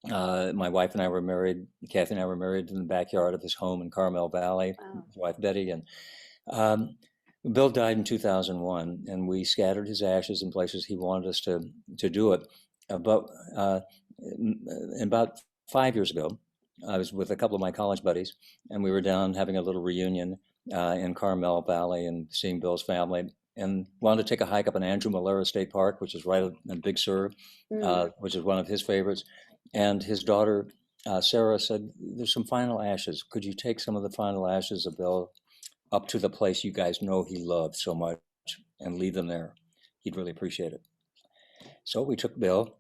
my wife and I were married. Kathy and I were married in the backyard of his home in Carmel Valley. Wow. His wife Betty, and Bill died in 2001, and we scattered his ashes in places he wanted us to do it. But about 5 years ago, I was with a couple of my college buddies, and we were down having a little reunion in Carmel Valley and seeing Bill's family, and wanted to take a hike up in Andrew Malera State Park, which is right in Big Sur, which is one of his favorites. And his daughter, Sarah, said, "There's some final ashes. Could you take some of the final ashes of Bill up to the place you guys know he loved so much and leave them there? He'd really appreciate it." So we took Bill,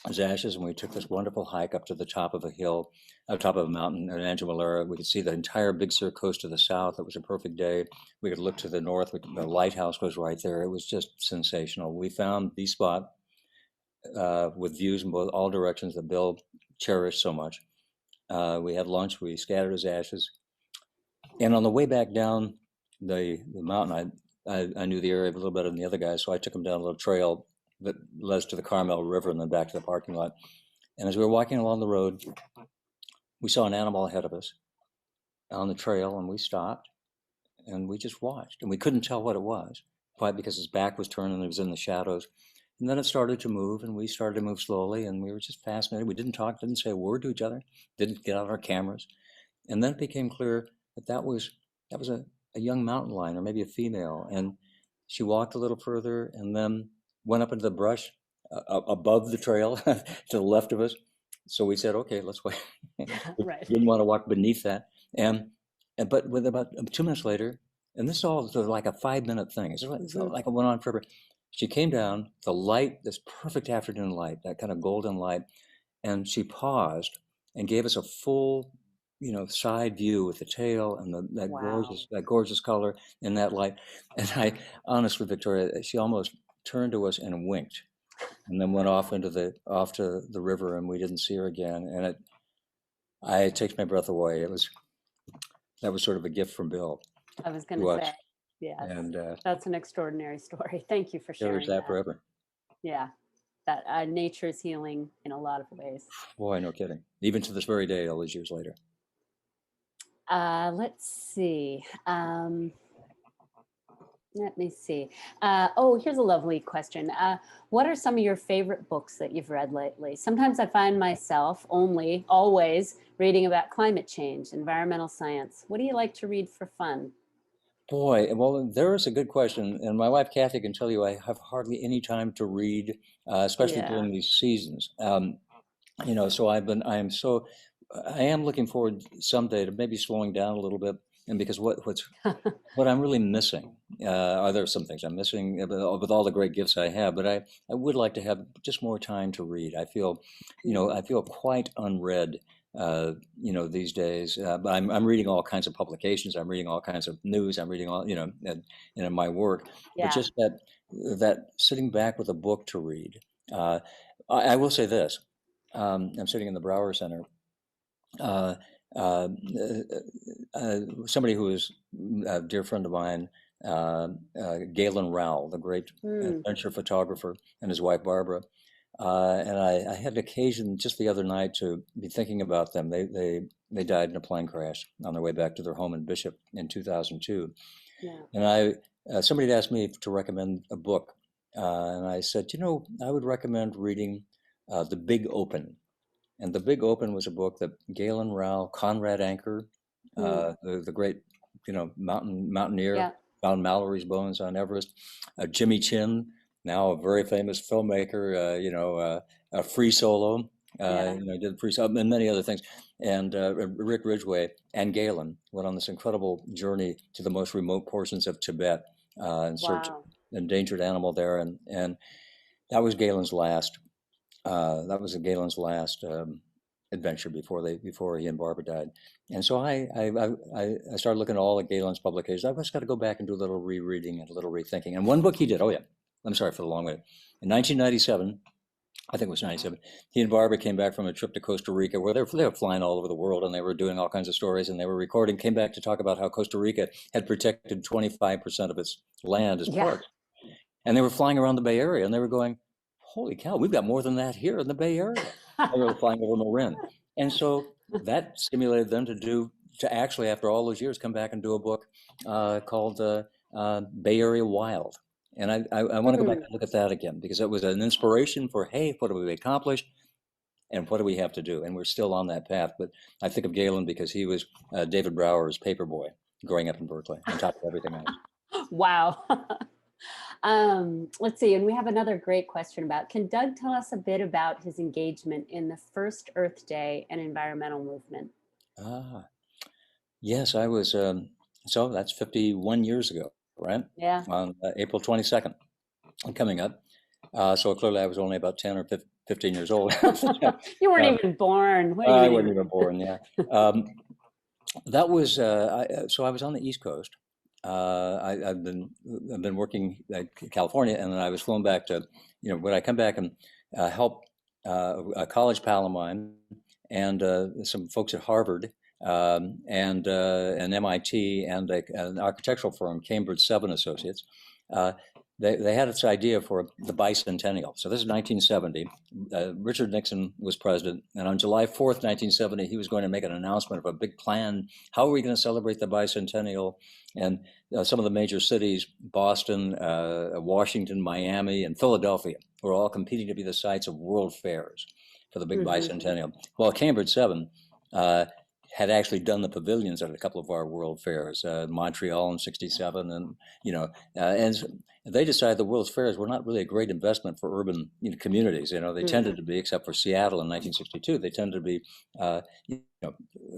his ashes, and we took this wonderful hike up to the top of a hill, top of a mountain in Andrew Malera. We could see the entire Big Sur coast to the south. It was a perfect day. We could look to the north. The lighthouse was right there. It was just sensational. We found the spot with views in all directions that Bill cherished so much. We had lunch. We scattered his ashes. And on the way back down the mountain, I knew the area a little better than the other guys, so I took him down a little trail that led us to the Carmel River and then back to the parking lot. And as we were walking along the road, we saw an animal ahead of us on the trail, and we stopped and we just watched. And we couldn't tell what it was, quite because his back was turned and it was in the shadows. And then it started to move, and we started to move slowly, and we were just fascinated. We didn't talk, didn't say a word to each other, didn't get out our cameras. And then it became clear that was a young mountain lion, or maybe a female. And she walked a little further and then went up into the brush above the trail to the left of us. So we said, "Okay, let's wait." Right. Didn't want to walk beneath that. But with about 2 minutes later, and this is all sort of like a 5-minute thing. It's like it went on forever. She came down, the light, this perfect afternoon light, that kind of golden light, and she paused and gave us a full, side view with the tail and that Wow. gorgeous color in that light. And I, honestly, Victoria, she almost turned to us and winked, and then went off to the river, and we didn't see her again. And it takes my breath away. That was sort of a gift from Bill. I was going to say, yes, and that's an extraordinary story. Thank you for sharing that forever. Yeah, that nature is healing in a lot of ways. Boy, no kidding. Even to this very day, all these years later. Let's see. Let me see. Here's a lovely question. What are some of your favorite books that you've read lately? Sometimes I find myself always reading about climate change, environmental science. What do you like to read for fun? Boy, well, there is a good question. And my wife, Kathy, can tell you I have hardly any time to read, especially during these seasons. So I am looking forward someday to maybe slowing down a little bit. And because what I'm really missing, there are some things I'm missing with all the great gifts I have, but I would like to have just more time to read. I feel quite unread, these days. But I'm reading all kinds of publications. I'm reading all kinds of news. I'm reading all, and in my work. Yeah. But just that sitting back with a book to read. I will say this: I'm sitting in the Brower Center. Somebody who is a dear friend of mine, Galen Rowell, the great adventure photographer, and his wife Barbara. And I had occasion just the other night to be thinking about them. They died in a plane crash on their way back to their home in Bishop in 2002. Yeah. And somebody had asked me to recommend a book, and I said, I would recommend reading The Big Open. And The Big Open was a book that Galen Rowell, Conrad Anker, the great, mountaineer, found Mallory's bones on Everest. Jimmy Chin, now a very famous filmmaker, a Free Solo, did Free Solo and many other things. And Rick Ridgway and Galen went on this incredible journey to the most remote portions of Tibet in search of an endangered animal there. And that was Galen's last. Galen's last adventure before he and Barbara died. And so I started looking at all of Galen's publications. I've just got to go back and do a little rereading and a little rethinking. And one book he did, I'm sorry for the long way. In 1997, I think it was 97, he and Barbara came back from a trip to Costa Rica where they were flying all over the world, and they were doing all kinds of stories, and they were recording, came back to talk about how Costa Rica had protected 25% of its land as parks. And they were flying around the Bay Area, and they were going, holy cow, we've got more than that here in the Bay Area. They were flying over Marin. And so that stimulated them to do to actually, after all those years, come back and do a book called Bay Area Wild. And I want to go back and look at that again, because it was an inspiration for, hey, what have we accomplished and what do we have to do? And we're still on that path. But I think of Galen because he was David Brower's paper boy growing up in Berkeley, on top of everything else. Wow. Let's see, and we have another great question about, can Doug tell us a bit about his engagement in the first Earth Day and environmental movement? Yes, I was, so that's 51 years ago, right? Yeah. On April 22nd, coming up. So clearly I was only about 10 or 15 years old. You weren't even born. I wasn't even born, yeah. That was, so I was on the East Coast. I've been working at California, and then I was flown back to, when I come back and help a college pal of mine and some folks at Harvard and MIT and an architectural firm, Cambridge 7 Associates. They had this idea for the bicentennial. So this is 1970. Richard Nixon was president, and on July 4th, 1970, he was going to make an announcement of a big plan. How are we going to celebrate the bicentennial? And some of the major cities, Boston, Washington, Miami, and Philadelphia, were all competing to be the sites of world fairs for the big bicentennial. Well, Cambridge 7 had actually done the pavilions at a couple of our world fairs, Montreal in '67, and and they decided the World's Fairs were not really a great investment for urban communities. They tended to be, except for Seattle in 1962, they tended to be,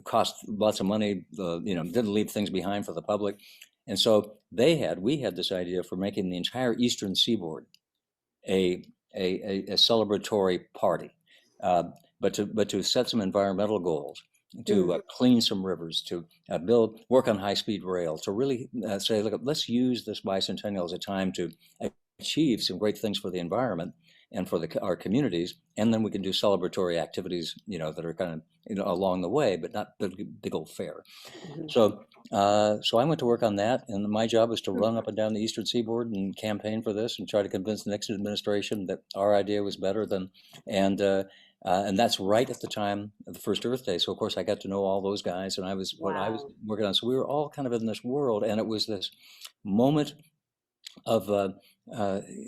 cost lots of money, didn't leave things behind for the public. And so we had this idea for making the entire Eastern Seaboard a celebratory party, but to set some environmental goals, to clean some rivers, to work on high-speed rail, to really say, look, let's use this bicentennial as a time to achieve some great things for the environment and for our communities, and then we can do celebratory activities, that are kind of along the way, but not the big old fair. So I went to work on that, and my job was to run up and down the Eastern Seaboard and campaign for this and try to convince the Nixon administration that our idea was better than, and that's right at the time of the first Earth Day. So of course I got to know all those guys, and I was working on. So we were all kind of in this world, and it was this moment of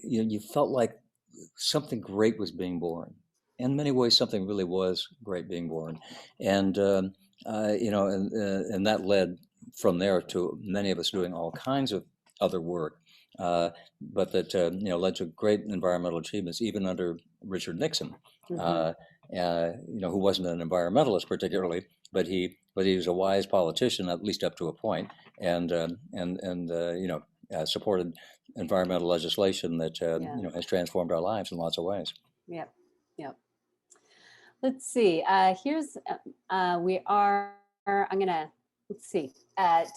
you felt like something great was being born. In many ways, something really was great being born, and and that led from there to many of us doing all kinds of other work, but that led to great environmental achievements even under Richard Nixon. Who wasn't an environmentalist particularly, but he was a wise politician, at least up to a point, and supported environmental legislation that has transformed our lives in lots of ways. Yep. Let's see. Here's I'm gonna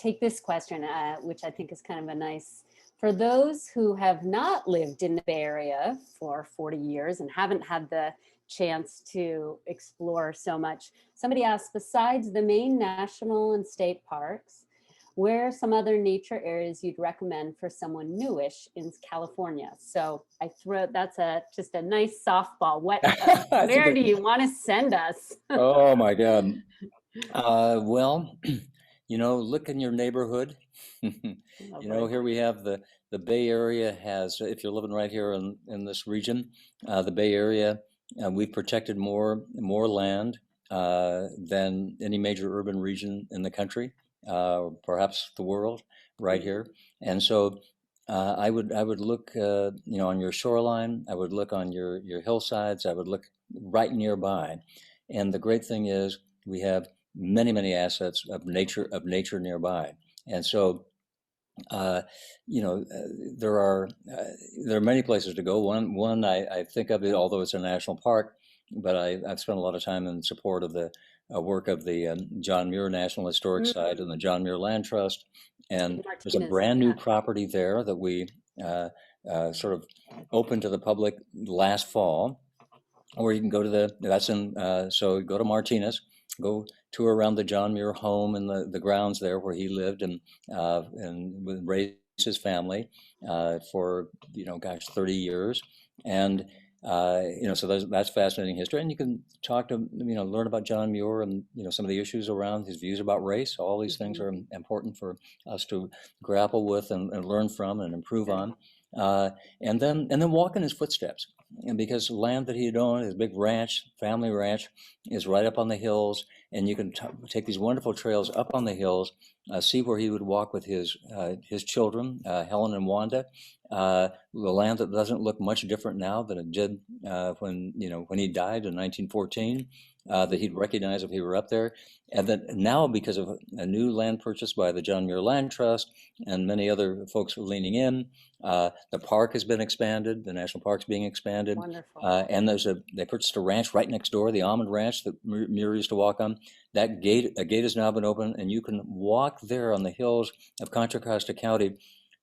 take this question, which I think is kind of a nice. For those who have not lived in the Bay Area for 40 years and haven't had the chance to explore so much, somebody asked, besides the main national and state parks, where are some other nature areas you'd recommend for someone newish in California? So that's just a nice softball. Where do you want to send us? Oh my God. Well, look in your neighborhood. Here we have the Bay Area has, if you're living right here in this region, the Bay Area, we've protected more land than any major urban region in the country, perhaps the world, right here. And so I would look, on your shoreline. I would look on your hillsides. I would look right nearby. And the great thing is we have many assets of nature nearby. And so there are many places to go. One I think of it, although it's a national park, but I've spent a lot of time in support of the work of the John Muir National Historic Site and the John Muir Land Trust. And there's a brand new property there that we sort of opened to the public last fall, or you can go to so go to Martinez, go tour around the John Muir home and the grounds there where he lived and raised his family for 30 years, and So that's fascinating history, and you can talk to, learn about John Muir and some of the issues around his views about race. All these things are important for us to grapple with and learn from and improve on, and then walk in his footsteps. And because land that he had owned, his big ranch, family ranch, is right up on the hills, and you can take these wonderful trails up on the hills, see where he would walk with his children, Helen and Wanda. The land that doesn't look much different now than it did when he died in 1914, that he'd recognize if he were up there. And then now, because of a new land purchase by the John Muir Land Trust and many other folks are leaning in, the park has been expanded, the national park's being expanded. Wonderful. And they purchased a ranch right next door, the Almond Ranch that Muir used to walk on. A gate has now been opened, and you can walk there on the hills of Contra Costa County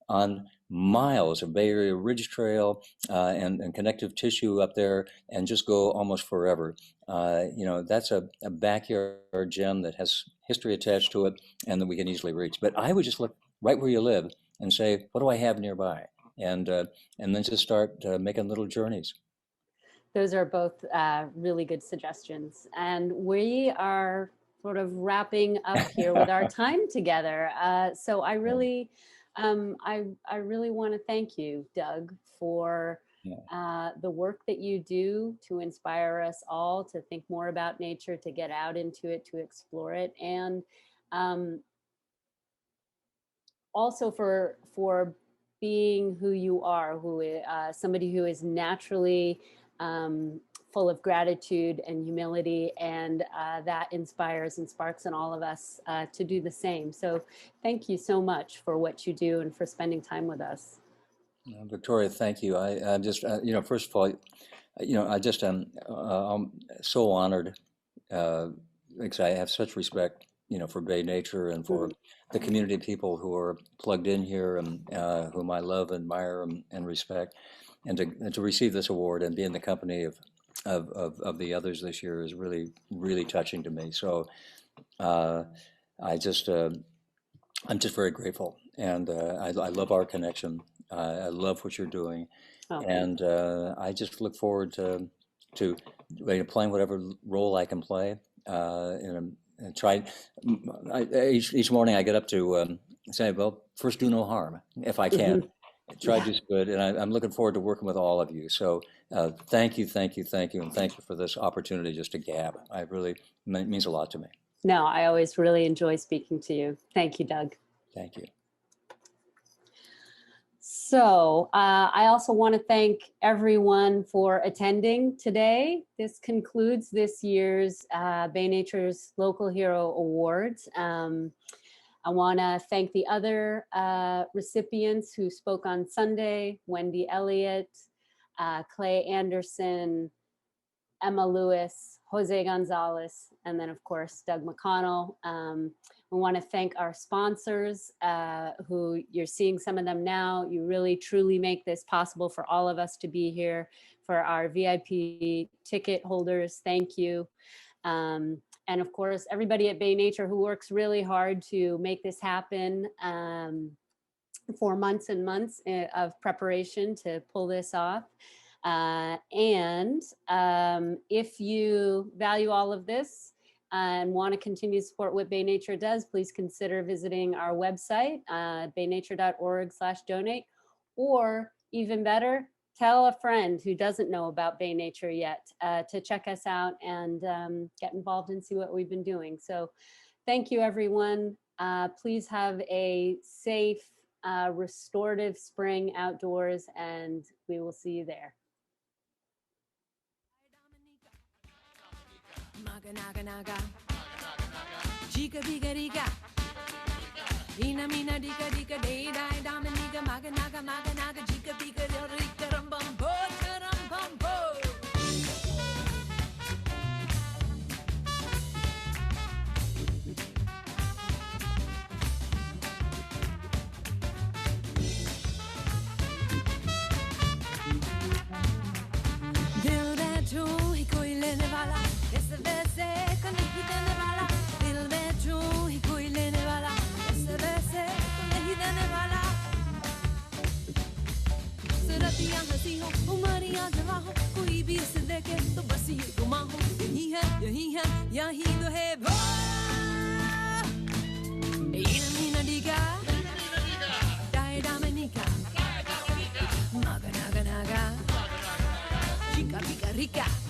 on miles of Bay Area Ridge Trail and connective tissue up there, and just go almost forever. That's a backyard gem that has history attached to it and that we can easily reach. But I would just look right where you live and say, what do I have nearby? And then just start making little journeys. Those are both really good suggestions. And we are sort of wrapping up here with our time together. So I really want to thank you, Doug, for the work that you do to inspire us all to think more about nature, to get out into it, to explore it, and also for being who you are, somebody who is naturally full of gratitude and humility, and that inspires and sparks in all of us to do the same. So thank you so much for what you do and for spending time with us. Victoria, thank you. I just, first of all, I just am so honored because I have such respect, for Bay Nature and for the community of people who are plugged in here and whom I love, admire, and respect. And to receive this award and be in the company of the others this year is really, really touching to me. So I'm just very grateful, and I love our connection. I love what you're doing, and I just look forward to playing whatever role I can play. And try. Each morning I get up to say, well, first do no harm if I can. Try to do good, and I'm looking forward to working with all of you. So thank you, and thank you for this opportunity just to gab. It means a lot to me. No, I always really enjoy speaking to you. Thank you, Doug. Thank you. So I also want to thank everyone for attending today. This concludes this year's Bay Nature's Local Hero Awards. I want to thank the other recipients who spoke on Sunday: Wendy Elliott, Clay Anderson, Emma Lewis, Jose Gonzalez, and then of course Doug McConnell. We want to thank our sponsors, who you're seeing some of them now. You really truly make this possible for all of us to be here. For our VIP ticket holders, thank you. And of course, everybody at Bay Nature who works really hard to make this happen, for months and months of preparation to pull this off. And if you value all of this and want to continue to support what Bay Nature does, please consider visiting our website, baynature.org/donate, or even better, tell a friend who doesn't know about Bay Nature yet to check us out and get involved and see what we've been doing. So thank you, everyone. Please have a safe, restorative spring outdoors, and we will see you there. Eena Meena Deeka Deeka Day Day Dominica Maga Naga Maga Naga Jika Bika Rika Rum Bum Bo Rum Bum Bo. Dil de tu hi koi lene wala es vese kan hi dene wala dil de tu hi koi lene wala Maria debajo, Yahido Hebo. Eena Meena Deeka. Diablo. Maga Naga Naga. Chica Pica Rica.